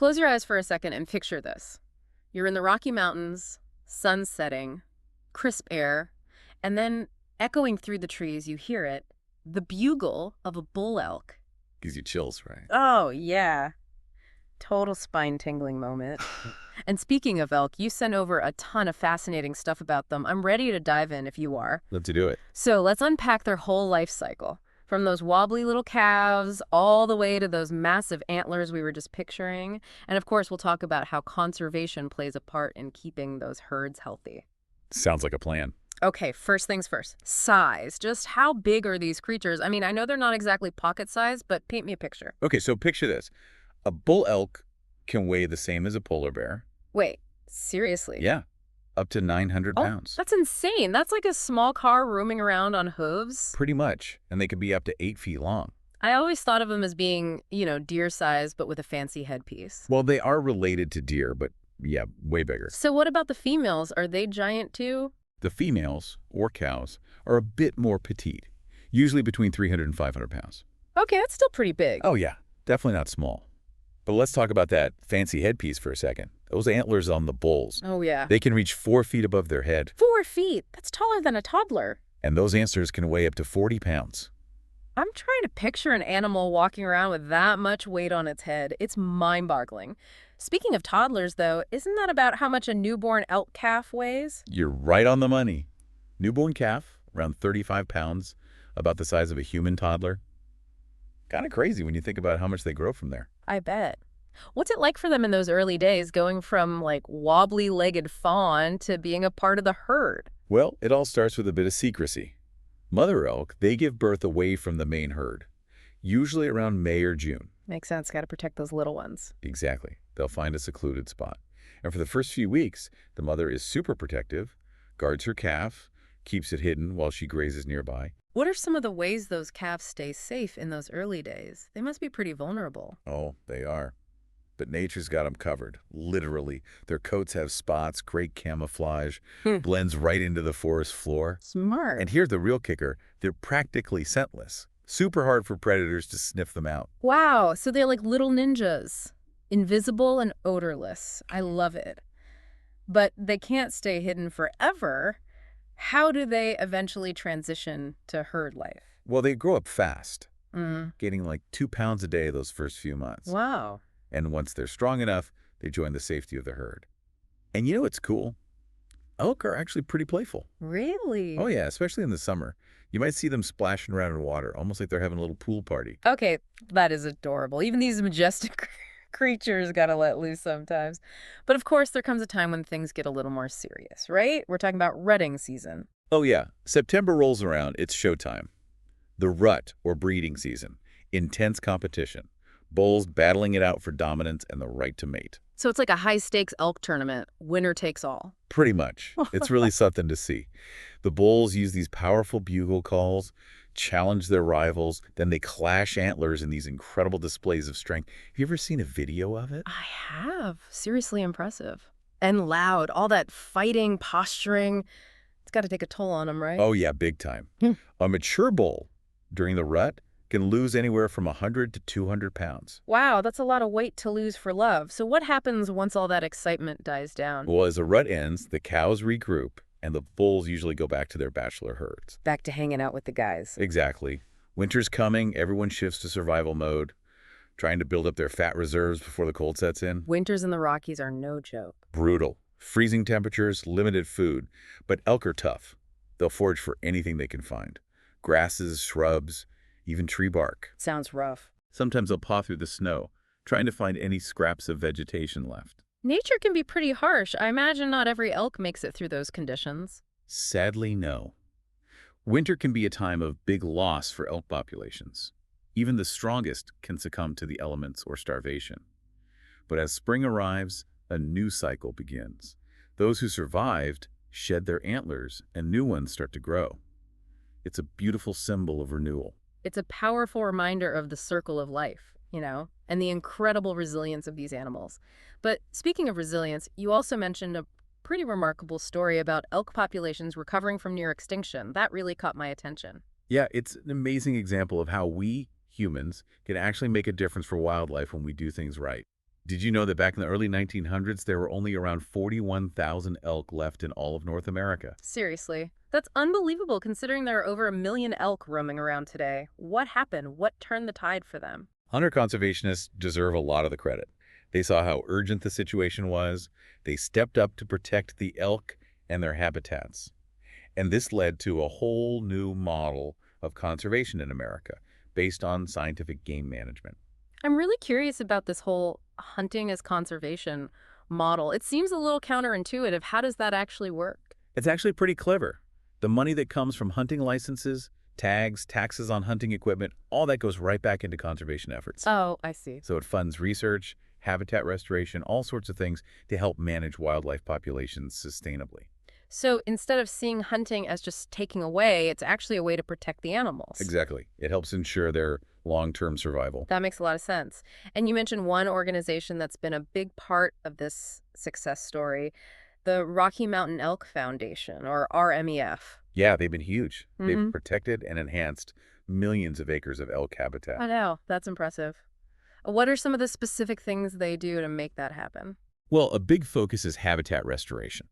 Close your eyes for a second and picture this. You're in the Rocky Mountains, sun setting, crisp air, and then echoing through the trees, you hear it, the bugle of a bull elk. Gives you chills, right? Oh, yeah. Total spine-tingling moment. And speaking of elk, you sent over a ton of fascinating stuff about them. I'm ready to dive in if you are. Love to do it. So let's unpack their whole life cycle. From those wobbly little calves all the way to those massive antlers we were just picturing. And of course, we'll talk about how conservation plays a part in keeping those herds healthy. Sounds like a plan. Okay, first things first. Size. Just how big are these creatures? I mean, I know they're not exactly pocket size, but paint me a picture. Okay, so picture this. A bull elk can weigh the same as a polar bear. Wait, seriously? Yeah, up to 900 pounds. That's insane. That's like a small car roaming around on hooves. Pretty much. And they could be up to 8 feet long. I always thought of them as being, deer size, but with a fancy headpiece. Well, they are related to deer, but yeah, way bigger. So what about the females? Are they giant too? The females, or cows, are a bit more petite, usually between 300 and 500 pounds. Okay, that's still pretty big. Oh yeah, definitely not small. But let's talk about that fancy headpiece for a second. Those antlers on the bulls. Oh, yeah. They can reach 4 feet above their head. 4 feet? That's taller than a toddler. And those antlers can weigh up to 40 pounds. I'm trying to picture an animal walking around with that much weight on its head. It's mind-boggling. Speaking of toddlers, though, isn't that about how much a newborn elk calf weighs? You're right on the money. Newborn calf, around 35 pounds, about the size of a human toddler. Kind of crazy when you think about how much they grow from there. I bet. What's it like for them in those early days, going from, like, wobbly-legged fawn to being a part of the herd? Well, it all starts with a bit of secrecy. Mother elk, they give birth away from the main herd, usually around May or June. Makes sense. Got to protect those little ones. Exactly. They'll find a secluded spot. And for the first few weeks, the mother is super protective, guards her calf, keeps it hidden while she grazes nearby. What are some of the ways those calves stay safe in those early days? They must be pretty vulnerable. Oh, they are. But nature's got them covered, literally. Their coats have spots, great camouflage, blends right into the forest floor. Smart. And here's the real kicker. They're practically scentless. Super hard for predators to sniff them out. Wow, so they're like little ninjas. Invisible and odorless. I love it. But they can't stay hidden forever. How do they eventually transition to herd life? Well, they grow up fast, gaining like 2 pounds a day those first few months. Wow. And once they're strong enough, they join the safety of the herd. And you know what's cool? Elk are actually pretty playful. Really? Oh yeah, especially in the summer. You might see them splashing around in water, almost like they're having a little pool party. Okay, that is adorable. Even these majestic creatures gotta let loose sometimes. But of course, there comes a time when things get a little more serious, right? We're talking about rutting season. Oh yeah, September rolls around, it's showtime. The rut, or breeding season. Intense competition. Bulls battling it out for dominance and the right to mate. So it's like a high-stakes elk tournament. Winner takes all. Pretty much. It's really something to see. The bulls use these powerful bugle calls, challenge their rivals, then they clash antlers in these incredible displays of strength. Have you ever seen a video of it? I have. Seriously impressive. And loud. All that fighting, posturing. It's got to take a toll on them, right? Oh yeah, big time. A mature bull, during the rut, can lose anywhere from 100 to 200 pounds. Wow, that's a lot of weight to lose for love. So what happens once all that excitement dies down? Well, as the rut ends, the cows regroup, and the bulls usually go back to their bachelor herds. Back to hanging out with the guys. Exactly. Winter's coming, everyone shifts to survival mode, trying to build up their fat reserves before the cold sets in. Winters in the Rockies are no joke. Brutal. Freezing temperatures, limited food. But elk are tough. They'll forage for anything they can find. Grasses, shrubs, even tree bark. Sounds rough. Sometimes they'll paw through the snow, trying to find any scraps of vegetation left. Nature can be pretty harsh. I imagine not every elk makes it through those conditions. Sadly, no. Winter can be a time of big loss for elk populations. Even the strongest can succumb to the elements or starvation. But as spring arrives, a new cycle begins. Those who survived shed their antlers and new ones start to grow. It's a beautiful symbol of renewal. It's a powerful reminder of the circle of life, and the incredible resilience of these animals. But speaking of resilience, you also mentioned a pretty remarkable story about elk populations recovering from near extinction. That really caught my attention. Yeah, it's an amazing example of how we, humans, can actually make a difference for wildlife when we do things right. Did you know that back in the early 1900s, there were only around 41,000 elk left in all of North America? Seriously. That's unbelievable considering there are over 1 million elk roaming around today. What happened? What turned the tide for them? Hunter conservationists deserve a lot of the credit. They saw how urgent the situation was. They stepped up to protect the elk and their habitats. And this led to a whole new model of conservation in America based on scientific game management. I'm really curious about this whole hunting as conservation model. It seems a little counterintuitive. How does that actually work? It's actually pretty clever. The money that comes from hunting licenses, tags, taxes on hunting equipment, all that goes right back into conservation efforts. Oh, I see. So it funds research, habitat restoration, all sorts of things to help manage wildlife populations sustainably. So instead of seeing hunting as just taking away, it's actually a way to protect the animals. Exactly. It helps ensure their long-term survival. That makes a lot of sense. And you mentioned one organization that's been a big part of this success story, the Rocky Mountain Elk Foundation, or RMEF. Yeah, they've been huge. They've Mm-hmm. protected and enhanced millions of acres of elk habitat. I know. That's impressive. What are some of the specific things they do to make that happen? Well, a big focus is habitat restoration.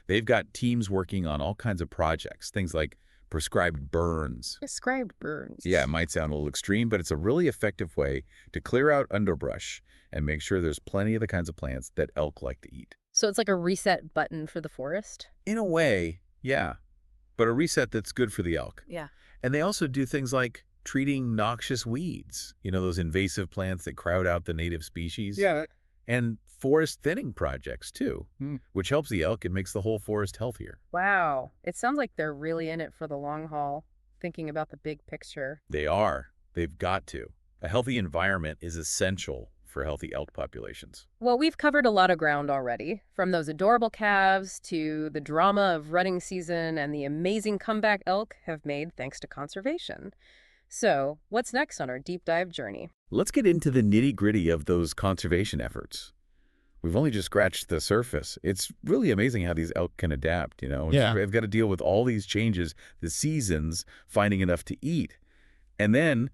They've got teams working on all kinds of projects, things like prescribed burns. Prescribed burns. Yeah, it might sound a little extreme, but it's a really effective way to clear out underbrush and make sure there's plenty of the kinds of plants that elk like to eat. So it's like a reset button for the forest? In a way, yeah, but a reset that's good for the elk. Yeah. And they also do things like treating noxious weeds, those invasive plants that crowd out the native species. Yeah. And forest thinning projects, too, Hmm. which helps the elk and makes the whole forest healthier. Wow. It sounds like they're really in it for the long haul, thinking about the big picture. They are. They've got to. A healthy environment is essential for healthy elk populations. Well, we've covered a lot of ground already, from those adorable calves to the drama of rutting season and the amazing comeback elk have made thanks to conservation. So, what's next on our deep dive journey? Let's get into the nitty-gritty of those conservation efforts. We've only just scratched the surface. It's really amazing how these elk can adapt, Yeah. They've got to deal with all these changes, the seasons, finding enough to eat. And then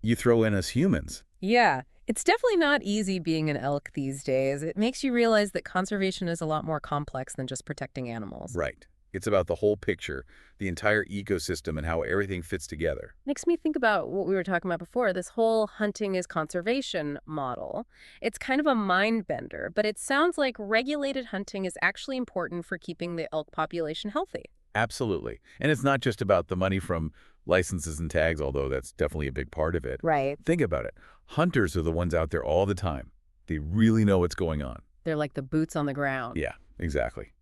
you throw in us humans. Yeah, it's definitely not easy being an elk these days. It makes you realize that conservation is a lot more complex than just protecting animals. Right. It's about the whole picture, the entire ecosystem, and how everything fits together. Makes me think about what we were talking about before, this whole hunting is conservation model. It's kind of a mind bender, but it sounds like regulated hunting is actually important for keeping the elk population healthy. Absolutely. And it's not just about the money from licenses and tags, although that's definitely a big part of it. Right. Think about it. Hunters are the ones out there all the time. They really know what's going on. They're like the boots on the ground. Yeah, exactly.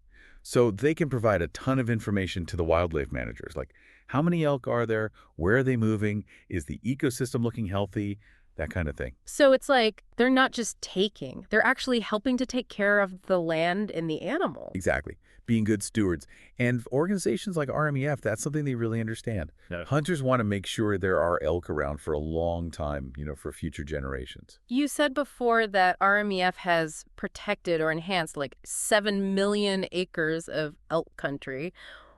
So they can provide a ton of information to the wildlife managers, like how many elk are there, where are they moving, is the ecosystem looking healthy, that kind of thing. So it's like they're not just taking, they're actually helping to take care of the land and the animals. Exactly. Being good stewards. And organizations like RMEF, that's something they really understand. Yeah. Hunters want to make sure there are elk around for a long time, for future generations. You said before that RMEF has protected or enhanced like 7 million acres of elk country.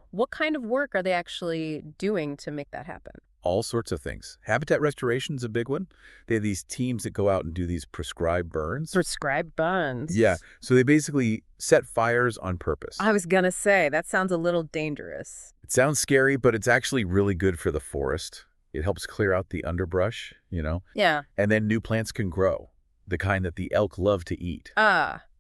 What kind of work are they actually doing to make that happen? All sorts of things. Habitat restoration is a big one. They have these teams that go out and do these prescribed burns. Prescribed burns. Yeah. So they basically set fires on purpose. I was gonna say, that sounds a little dangerous. It sounds scary, but it's actually really good for the forest. It helps clear out the underbrush, Yeah. and then new plants can grow, the kind that the elk love to eat.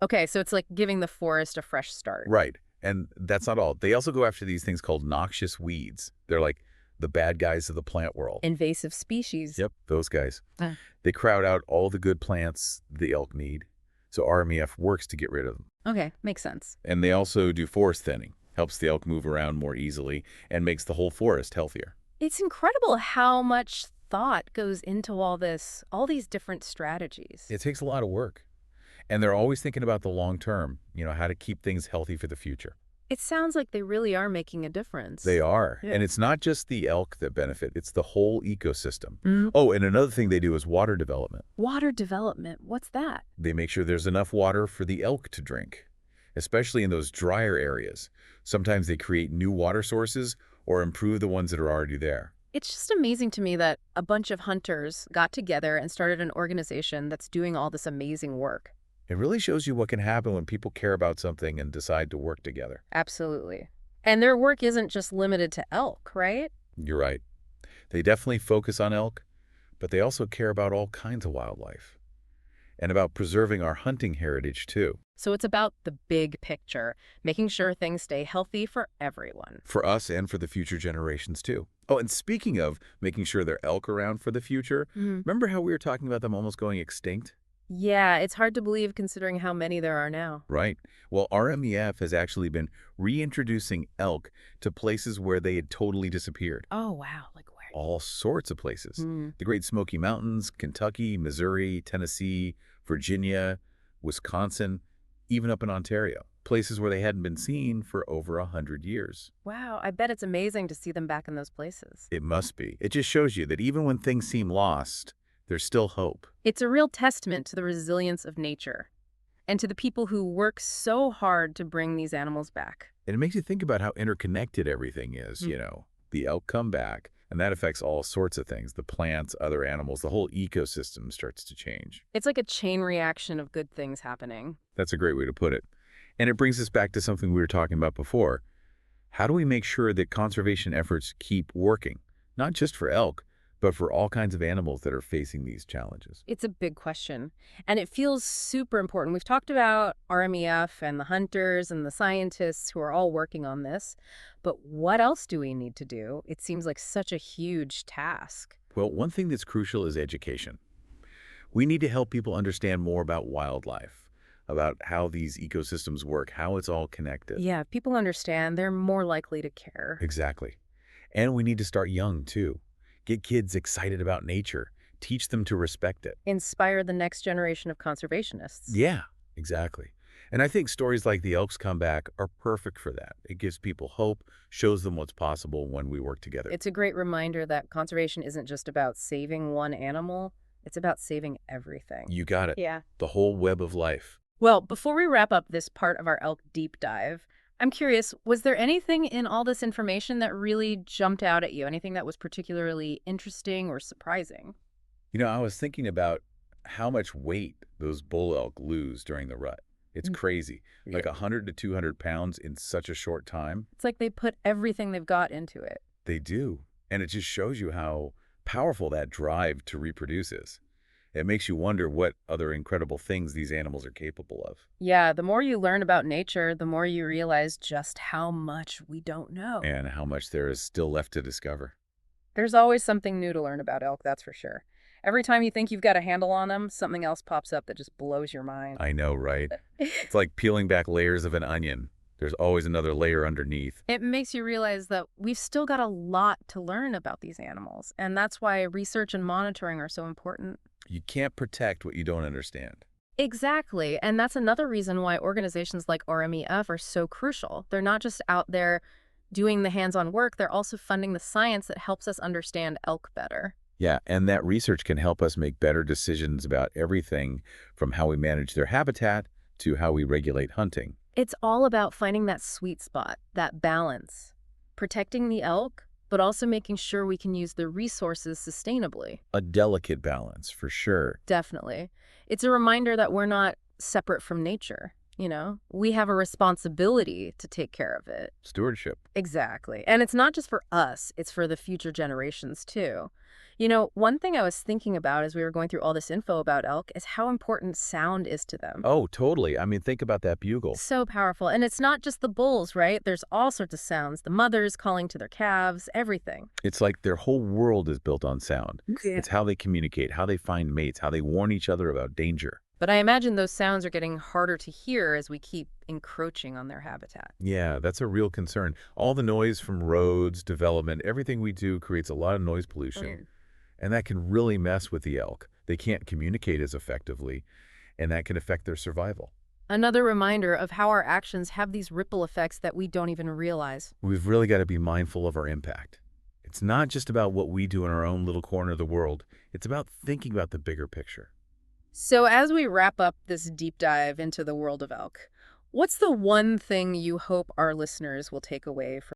Okay, so it's like giving the forest a fresh start. Right. And that's not all. They also go after these things called noxious weeds. They're like the bad guys of the plant world. Invasive species. Yep, those guys. Ah. They crowd out all the good plants the elk need. So RMEF works to get rid of them. Okay, makes sense. And they also do forest thinning. Helps the elk move around more easily and makes the whole forest healthier. It's incredible how much thought goes into all this, all these different strategies. It takes a lot of work. And they're always thinking about the long term, how to keep things healthy for the future. It sounds like they really are making a difference. They are. Yeah. And it's not just the elk that benefit, it's the whole ecosystem. Mhm. Oh, and another thing they do is water development. Water development, what's that? They make sure there's enough water for the elk to drink, especially in those drier areas. Sometimes they create new water sources or improve the ones that are already there. It's just amazing to me that a bunch of hunters got together and started an organization that's doing all this amazing work. It really shows you what can happen when people care about something and decide to work together. Absolutely. And their work isn't just limited to elk, right? You're right. They definitely focus on elk, but they also care about all kinds of wildlife and about preserving our hunting heritage too. So it's about the big picture, making sure things stay healthy for everyone. For us and for the future generations too. Oh, and speaking of making sure there are elk around for the future, Mhm. remember how we were talking about them almost going extinct? Yeah, it's hard to believe considering how many there are now. Right. Well, RMEF has actually been reintroducing elk to places where they had totally disappeared. Oh, wow. Like where? All sorts of places. Hmm. The Great Smoky Mountains, Kentucky, Missouri, Tennessee, Virginia, Wisconsin, even up in Ontario. Places where they hadn't been seen for over 100 years. Wow, I bet it's amazing to see them back in those places. It must be. It just shows you that even when things seem lost, there's still hope. It's a real testament to the resilience of nature and to the people who work so hard to bring these animals back. And it makes you think about how interconnected everything is, Mm. you know. The elk come back, and that affects all sorts of things. The plants, other animals, the whole ecosystem starts to change. It's like a chain reaction of good things happening. That's a great way to put it. And it brings us back to something we were talking about before. How do we make sure that conservation efforts keep working? Not just for elk, but for all kinds of animals that are facing these challenges. It's a big question, and it feels super important. We've talked about RMEF and the hunters and the scientists who are all working on this, but what else do we need to do? It seems like such a huge task. Well, one thing that's crucial is education. We need to help people understand more about wildlife, about how these ecosystems work, how it's all connected. Yeah, if people understand, they're more likely to care. Exactly. And we need to start young, too. Get kids excited about nature. Teach them to respect it. Inspire the next generation of conservationists. Yeah, exactly. And I think stories like the Elks Comeback are perfect for that. It gives people hope, shows them what's possible when we work together. It's a great reminder that conservation isn't just about saving one animal, it's about saving everything. You got it. Yeah. The whole web of life. Well, before we wrap up this part of our elk deep dive, I'm curious, was there anything in all this information that really jumped out at you? Anything that was particularly interesting or surprising? You know, I was thinking about how much weight those bull elk lose during the rut. It's Mm. crazy. Like Yeah. 100 to 200 pounds in such a short time. It's like they put everything they've got into it. They do. And it just shows you how powerful that drive to reproduce is. It makes you wonder what other incredible things these animals are capable of. Yeah, the more you learn about nature, the more you realize just how much we don't know. And how much there is still left to discover. There's always something new to learn about elk, that's for sure. Every time you think you've got a handle on them, something else pops up that just blows your mind. I know, right? It's like peeling back layers of an onion. There's always another layer underneath. It makes you realize that we've still got a lot to learn about these animals, and that's why research and monitoring are so important. You can't protect what you don't understand. Exactly, and that's another reason why organizations like RMEF are so crucial. They're not just out there doing the hands-on work, they're also funding the science that helps us understand elk better. Yeah, and that research can help us make better decisions about everything from how we manage their habitat to how we regulate hunting. It's all about finding that sweet spot, that balance, protecting the elk, but also making sure we can use the resources sustainably. A delicate balance, for sure. Definitely. It's a reminder that we're not separate from nature, you know? We have a responsibility to take care of it. Stewardship. Exactly. And it's not just for us, it's for the future generations too. You know, one thing I was thinking about as we were going through all this info about elk is how important sound is to them. Oh, totally. I mean, think about that bugle. So powerful. And it's not just the bulls, right? There's all sorts of sounds. The mothers calling to their calves, everything. It's like their whole world is built on sound. Yeah. It's how they communicate, how they find mates, how they warn each other about danger. But I imagine those sounds are getting harder to hear as we keep encroaching on their habitat. Yeah, that's a real concern. All the noise from roads, development, everything we do creates a lot of noise pollution. Mm. And that can really mess with the elk. They can't communicate as effectively, and that can affect their survival. Another reminder of how our actions have these ripple effects that we don't even realize. We've really got to be mindful of our impact. It's not just about what we do in our own little corner of the world. It's about thinking about the bigger picture. So as we wrap up this deep dive into the world of elk, what's the one thing you hope our listeners will take away from